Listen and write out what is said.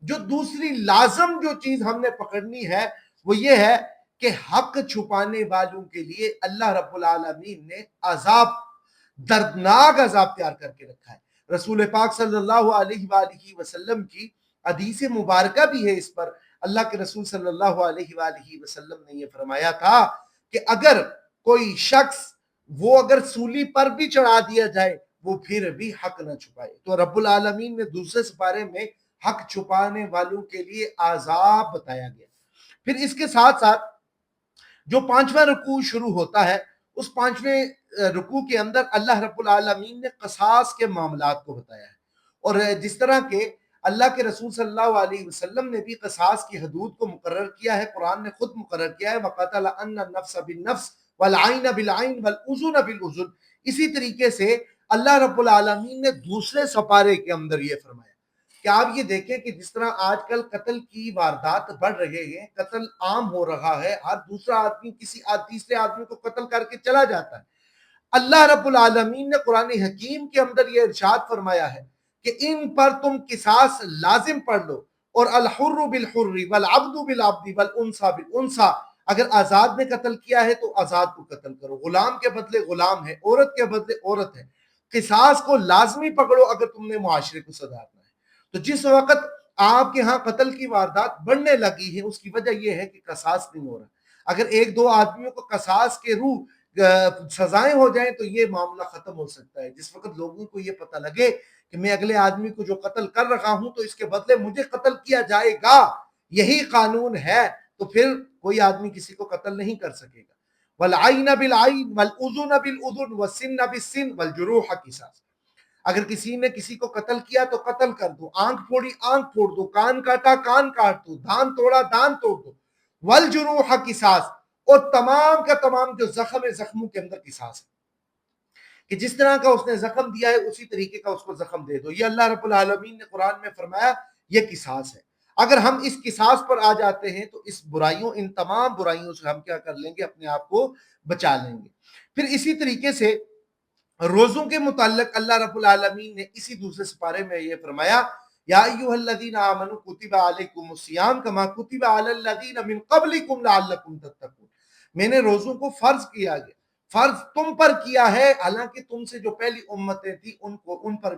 جو دوسری لازم جو چیز ہم نے پکڑنی ہے وہ یہ ہے کہ حق چھپانے والوں کے لیے اللہ رب العالمین نے عذاب، دردناک عذاب تیار کر کے رکھا ہے۔ رسول پاک صلی اللہ علیہ وآلہ وسلم کی حدیث مبارکہ بھی ہے اس پر۔ اللہ کے رسول صلی اللہ علیہ وآلہ وسلم نے یہ فرمایا تھا کہ اگر کوئی شخص وہ اگر سولی پر بھی چڑھا دیا جائے وہ پھر بھی حق نہ چھپائے۔ تو رب العالمین نے دوسرے سپارے میں حق چھپانے والوں کے لیے عذاب بتایا گیا۔ پھر اس کے ساتھ ساتھ جو 5واں رکوع شروع ہوتا ہے اس 5ویں رکوع کے اندر اللہ رب العالمین نے قصاص کے معاملات کو بتایا ہے، اور جس طرح کہ اللہ کے رسول صلی اللہ علیہ وسلم نے بھی قصاص کی حدود کو مقرر کیا ہے، قرآن نے خود مقرر کیا ہے وَقَتَلَ أَنَّ النَّفْسَ بِالنَّفْسِ وَالْعَيْنَ بِالْعَيْنِ وَالْأُذُنَ بِالْأُذُنِ۔ اسی طریقے سے اللہ رب العالمین نے دوسرے سپارے کے اندر یہ فرمایا کہ آپ یہ دیکھیں کہ جس طرح آج کل قتل کی واردات بڑھ رہے ہیں، قتل عام ہو رہا ہے، ہر دوسرا آدمی کسی تیسرے آدمی کو قتل کر کے چلا جاتا ہے۔ اللہ رب العالمین نے قرآن حکیم کے اندر یہ ارشاد فرمایا ہے کہ ان پر تم قصاص لازم پڑھ لو، اور الحر بالحر والعبد بالعبد والانثى بالانثى، اگر آزاد نے قتل کیا ہے تو آزاد کو قتل کرو، غلام کے بدلے غلام ہے، عورت کے بدلے عورت ہے، قصاص کو لازمی پکڑو اگر تم نے معاشرے کو سدھارنا ہے۔ تو جس وقت آپ کے ہاں قتل کی واردات بڑھنے لگی ہے اس کی وجہ یہ ہے کہ قصاص نہیں ہو رہا۔ اگر ایک دو آدمیوں کو قصاص کے روح سزائیں ہو جائیں تو یہ معاملہ ختم ہو سکتا ہے۔ جس وقت لوگوں کو یہ پتہ لگے کہ میں اگلے آدمی کو جو قتل کر رہا ہوں تو اس کے بدلے مجھے قتل کیا جائے گا، یہی قانون ہے، تو پھر کوئی آدمی کسی کو قتل نہیں کر سکے گا۔ والعین بالعین والاذن بالاذن والسن بالسن والجروح قصاص، اگر کسی نے کسی کو قتل کیا تو قتل کر دو، آنکھ پھوڑی آنکھ پھوڑ دو، کان کاٹا کان کاٹ دو، دان توڑا دان توڑ دو، والجروح قصاص، اور تمام کا تمام جو زخم ہے زخموں کے اندر قصاص ہے کہ جس طرح کا اس نے زخم دیا ہے اسی طریقے کا اس کو زخم دے دو۔ یہ اللہ رب العالمین نے قرآن میں فرمایا یہ قصاص ہے۔ اگر ہم اس قصاص پر آ جاتے ہیں تو اس برائیوں، ان تمام برائیوں سے ہم کیا کر لیں گے؟ اپنے آپ کو بچا لیں گے۔ پھر اسی طریقے سے روزوں کے متعلق اللہ رب العالمین نے اسی دوسرے سپارے میں یہ فرمایا یا ایھا الذین آمنوا کتب علیکم الصیام کما کتب علی الذین من قبلکم لعلکم تتقون، میں نے روزوں کو فرض کیا گیا، فرض تم پر کیا ہے حالانکہ تم سے جو پہلی امتیں تھیں ان پر